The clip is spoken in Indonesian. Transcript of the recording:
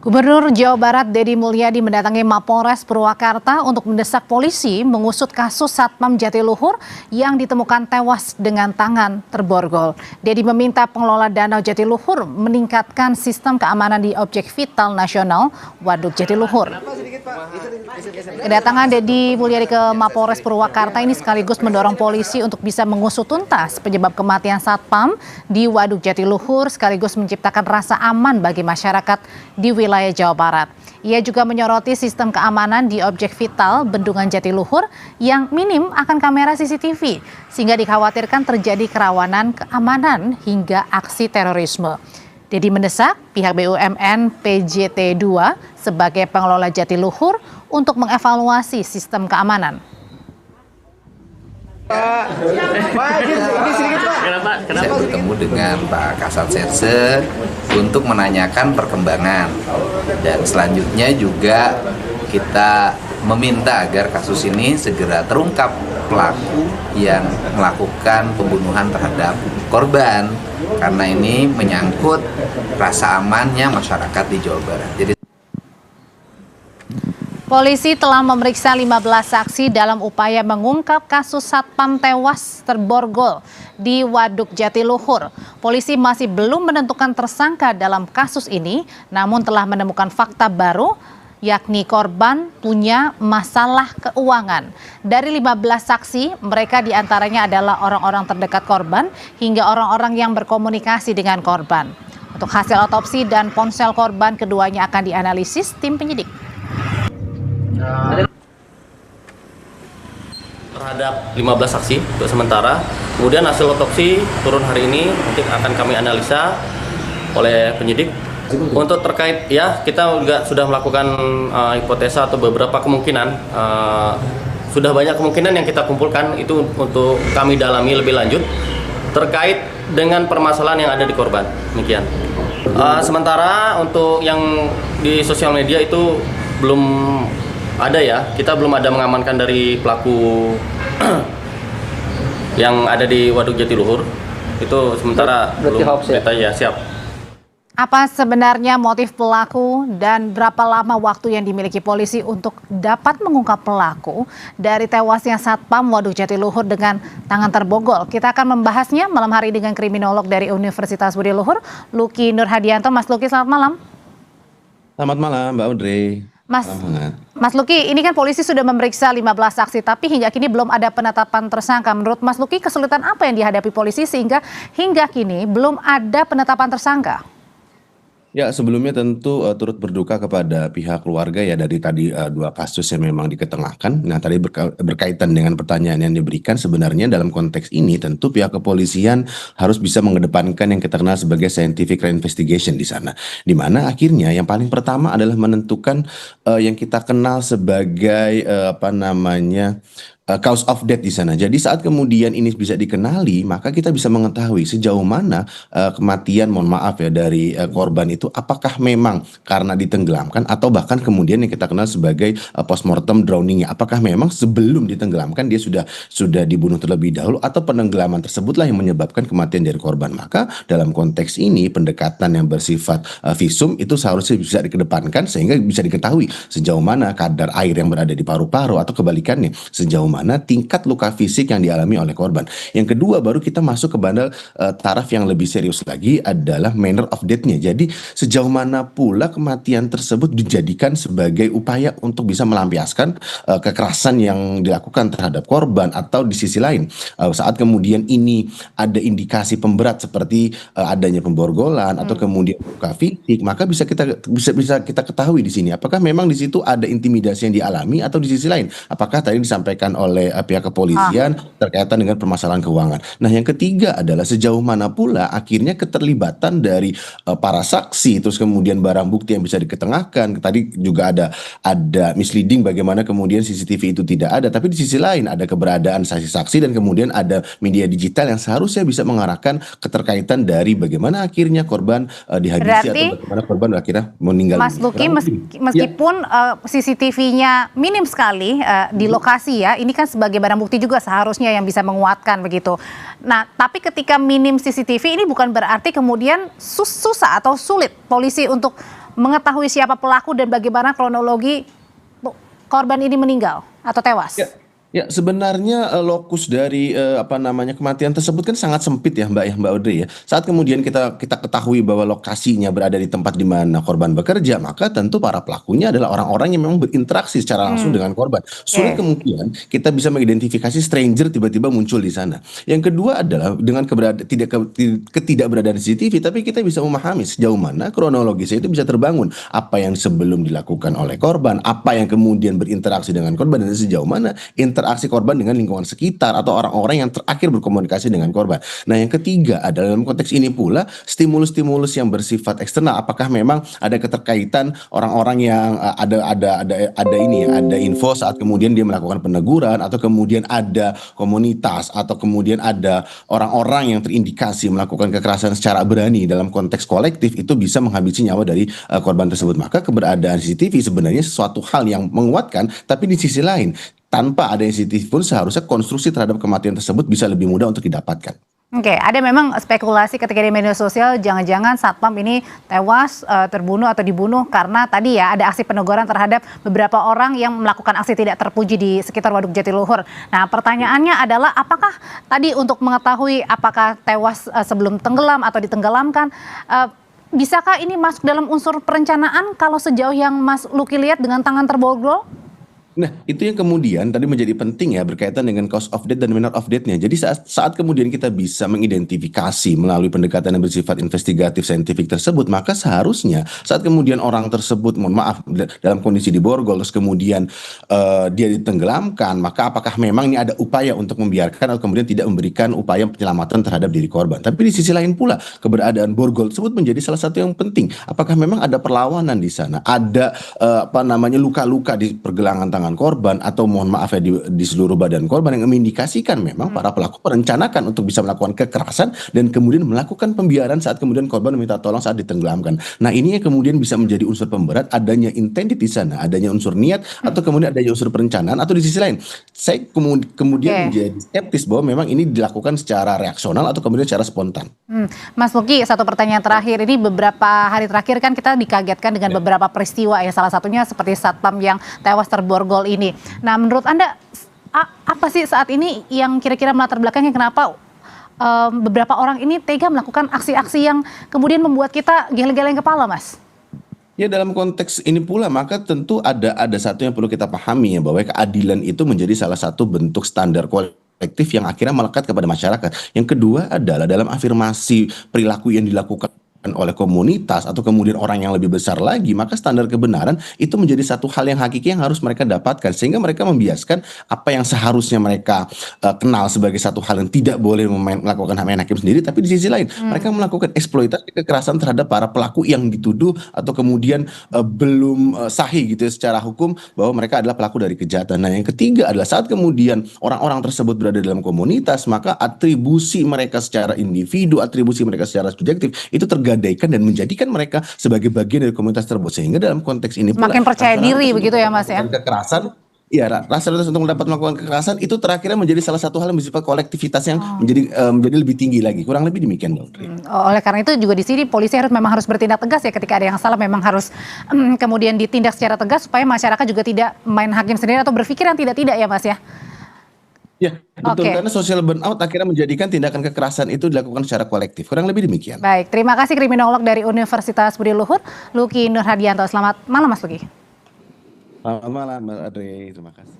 Gubernur Jawa Barat Deddy Mulyadi mendatangi Mapolres Purwakarta untuk mendesak polisi mengusut kasus Satpam Jatiluhur yang ditemukan tewas dengan tangan terborgol. Deddy meminta pengelola Danau Jatiluhur meningkatkan sistem keamanan di objek vital nasional Waduk Jatiluhur. Kedatangan Deddy Mulyadi ke Mapolres Purwakarta ini sekaligus mendorong polisi untuk bisa mengusut tuntas penyebab kematian Satpam di Waduk Jatiluhur sekaligus menciptakan rasa aman bagi masyarakat di wilayah Jawa Barat. Ia juga menyoroti sistem keamanan di objek vital Bendungan Jatiluhur yang minim akan kamera CCTV sehingga dikhawatirkan terjadi kerawanan keamanan hingga aksi terorisme. Deddy mendesak pihak BUMN PJT 2 sebagai pengelola Jatiluhur untuk mengevaluasi sistem keamanan. Saya bertemu dengan Pak Kasat Serse untuk menanyakan perkembangan dan selanjutnya juga kita meminta agar kasus ini segera terungkap pelaku yang melakukan pembunuhan terhadap korban karena ini menyangkut rasa amannya masyarakat di Jawa Barat. Polisi telah memeriksa 15 saksi dalam upaya mengungkap kasus Satpam tewas terborgol di Waduk Jatiluhur. Polisi masih belum menentukan tersangka dalam kasus ini, namun telah menemukan fakta baru, yakni korban punya masalah keuangan. Dari 15 saksi, mereka diantaranya adalah orang-orang terdekat korban hingga orang-orang yang berkomunikasi dengan korban. Untuk hasil otopsi dan ponsel korban, keduanya akan dianalisis tim penyidik. Terhadap 15 saksi untuk sementara, kemudian hasil otopsi turun hari ini nanti akan kami analisa oleh penyidik. Untuk terkait kita juga sudah melakukan hipotesa atau beberapa kemungkinan, sudah banyak kemungkinan yang kita kumpulkan itu untuk kami dalami lebih lanjut terkait dengan permasalahan yang ada di korban. Demikian. Sementara untuk yang di sosial media itu belum ada kita belum ada mengamankan dari pelaku yang ada di Waduk Jatiluhur. Itu sementara belum berita siap. Apa sebenarnya motif pelaku dan berapa lama waktu yang dimiliki polisi untuk dapat mengungkap pelaku dari tewasnya Satpam Waduk Jatiluhur dengan tangan terborgol? Kita akan membahasnya malam hari dengan kriminolog dari Universitas Budi Luhur, Luki Nurhadianto. Mas Luki, selamat malam. Selamat malam, Mbak Audrey. Mas Luki, ini kan polisi sudah memeriksa 15 saksi, tapi hingga kini belum ada penetapan tersangka. Menurut Mas Luki, kesulitan apa yang dihadapi polisi sehingga hingga kini belum ada penetapan tersangka? Ya, sebelumnya tentu turut berduka kepada pihak keluarga ya dari tadi dua kasus yang memang diketengahkan. Nah, tadi berkaitan dengan pertanyaan yang diberikan, sebenarnya dalam konteks ini tentu pihak kepolisian harus bisa mengedepankan yang kita kenal sebagai scientific investigation di sana. Di mana akhirnya yang paling pertama adalah menentukan yang kita kenal sebagai cause of death di sana. Jadi saat kemudian ini bisa dikenali, maka kita bisa mengetahui sejauh mana kematian, mohon maaf ya, dari korban itu apakah memang karena ditenggelamkan atau bahkan kemudian yang kita kenal sebagai postmortem drowning. Apakah memang sebelum ditenggelamkan dia sudah dibunuh terlebih dahulu atau penenggelaman tersebutlah yang menyebabkan kematian dari korban. Maka dalam konteks ini pendekatan yang bersifat visum itu seharusnya bisa dikedepankan sehingga bisa diketahui sejauh mana kadar air yang berada di paru-paru atau kebalikannya sejauh mana tingkat luka fisik yang dialami oleh korban. Yang kedua, baru kita masuk kepada taraf yang lebih serius lagi adalah manner of death-nya. Jadi sejauh mana pula kematian tersebut dijadikan sebagai upaya untuk bisa melampiaskan kekerasan yang dilakukan terhadap korban, atau di sisi lain saat kemudian ini ada indikasi pemberat seperti adanya pemborgolan atau kemudian luka fisik, maka bisa kita ketahui di sini apakah memang di situ ada intimidasi yang dialami atau di sisi lain apakah tadi disampaikan oleh pihak kepolisian terkaitan dengan permasalahan keuangan. Nah, yang ketiga adalah sejauh mana pula akhirnya keterlibatan dari para saksi, terus kemudian barang bukti yang bisa diketengahkan. Tadi juga ada misleading bagaimana kemudian CCTV itu tidak ada, tapi di sisi lain ada keberadaan saksi-saksi dan kemudian ada media digital yang seharusnya bisa mengarahkan keterkaitan dari bagaimana akhirnya korban dihabisi atau bagaimana korban akhirnya meninggal. Mas Luki, meskipun CCTV-nya minim sekali di lokasi ya, ini kan sebagai barang bukti juga seharusnya yang bisa menguatkan begitu. Nah, tapi ketika minim CCTV ini bukan berarti kemudian susah atau sulit polisi untuk mengetahui siapa pelaku dan bagaimana kronologi korban ini meninggal atau tewas? Ya, sebenarnya lokus dari kematian tersebut kan sangat sempit ya Mbak Audrey ya. Saat kemudian kita ketahui bahwa lokasinya berada di tempat di mana korban bekerja, maka tentu para pelakunya adalah orang-orang yang memang berinteraksi secara langsung dengan korban. Sulit kemungkinan kita bisa mengidentifikasi stranger tiba-tiba muncul di sana. Yang kedua adalah dengan ketidakberadaan CCTV, tapi kita bisa memahami sejauh mana kronologisnya itu bisa terbangun. Apa yang sebelum dilakukan oleh korban, apa yang kemudian berinteraksi dengan korban, dan sejauh mana interaksi korban dengan lingkungan sekitar atau orang-orang yang terakhir berkomunikasi dengan korban. Nah, yang ketiga adalah dalam konteks ini pula stimulus-stimulus yang bersifat eksternal. Apakah memang ada keterkaitan orang-orang yang ada info saat kemudian dia melakukan peneguran, atau kemudian ada komunitas, atau kemudian ada orang-orang yang terindikasi melakukan kekerasan secara berani dalam konteks kolektif, itu bisa menghabisi nyawa dari korban tersebut. Maka keberadaan CCTV sebenarnya sesuatu hal yang menguatkan, tapi di sisi lain tanpa ada CCTV pun seharusnya konstruksi terhadap kematian tersebut bisa lebih mudah untuk didapatkan. Oke, ada memang spekulasi ketika di media sosial jangan-jangan satpam ini tewas, terbunuh atau dibunuh karena tadi ya ada aksi peneguran terhadap beberapa orang yang melakukan aksi tidak terpuji di sekitar Waduk Jatiluhur. Nah, pertanyaannya adalah apakah tadi untuk mengetahui apakah tewas sebelum tenggelam atau ditenggelamkan, bisakah ini masuk dalam unsur perencanaan kalau sejauh yang Mas Luki lihat dengan tangan terborgol? Nah, itu yang kemudian tadi menjadi penting ya berkaitan dengan cause of death dan manner of death-nya. Jadi saat kemudian kita bisa mengidentifikasi melalui pendekatan yang bersifat investigatif saintifik tersebut, maka seharusnya saat kemudian orang tersebut, mohon maaf, dalam kondisi diborgol terus kemudian dia ditenggelamkan, maka apakah memang ini ada upaya untuk membiarkan atau kemudian tidak memberikan upaya penyelamatan terhadap diri korban. Tapi di sisi lain pula keberadaan borgol tersebut menjadi salah satu yang penting. Apakah memang ada perlawanan di sana, ada luka-luka di pergelangan tangan korban, atau mohon maaf ya di seluruh badan korban, yang mengindikasikan memang para pelaku merencanakan untuk bisa melakukan kekerasan dan kemudian melakukan pembiaran saat kemudian korban meminta tolong saat ditenggelamkan. Nah, ini yang kemudian bisa menjadi unsur pemberat adanya intended di sana, adanya unsur niat, atau kemudian adanya unsur perencanaan, atau di sisi lain saya kemudian menjadi skeptis bahwa memang ini dilakukan secara reaksional atau kemudian secara spontan. Mas Luki, satu pertanyaan terakhir, ini beberapa hari terakhir kan kita dikagetkan dengan beberapa peristiwa ya, salah satunya seperti satpam yang tewas terborgol ini. Nah, menurut Anda apa sih saat ini yang kira-kira melatar belakangnya kenapa beberapa orang ini tega melakukan aksi-aksi yang kemudian membuat kita geleng-geleng kepala, Mas? Ya, dalam konteks ini pula maka tentu ada satu yang perlu kita pahami ya, bahwa keadilan itu menjadi salah satu bentuk standar kolektif yang akhirnya melekat kepada masyarakat. Yang kedua adalah dalam afirmasi perilaku yang dilakukan oleh komunitas atau kemudian orang yang lebih besar lagi, maka standar kebenaran itu menjadi satu hal yang hakiki yang harus mereka dapatkan, sehingga mereka membiaskan apa yang seharusnya mereka kenal sebagai satu hal yang tidak boleh melakukan main hakim sendiri, tapi di sisi lain mereka melakukan eksploitasi kekerasan terhadap para pelaku yang dituduh atau kemudian belum sahih gitu ya, secara hukum bahwa mereka adalah pelaku dari kejahatan. Nah, yang ketiga adalah saat kemudian orang-orang tersebut berada dalam komunitas, maka atribusi mereka secara individu, atribusi mereka secara subjektif itu tergadaikan dan menjadikan mereka sebagai bagian dari komunitas tersebut, sehingga dalam konteks ini pula makin percaya diri begitu ya, Mas ya. Kekerasan, ya, rasa untuk dapat melakukan kekerasan itu terakhirnya menjadi salah satu hal yang bersifat kolektivitas yang menjadi lebih tinggi lagi. Kurang lebih demikian, Mbak Audrey. Oleh karena itu juga di sini polisi memang harus bertindak tegas ya, ketika ada yang salah memang harus kemudian ditindak secara tegas supaya masyarakat juga tidak main hakim sendiri atau berpikir yang tidak-tidak ya, Mas ya. Ya, betul, karena social burnout akhirnya menjadikan tindakan kekerasan itu dilakukan secara kolektif. Kurang lebih demikian. Baik, terima kasih kriminolog dari Universitas Budi Luhur, Luki Nurhadianto. Selamat malam, Mas Luki. Selamat malam, Mbak Audrey. Terima kasih.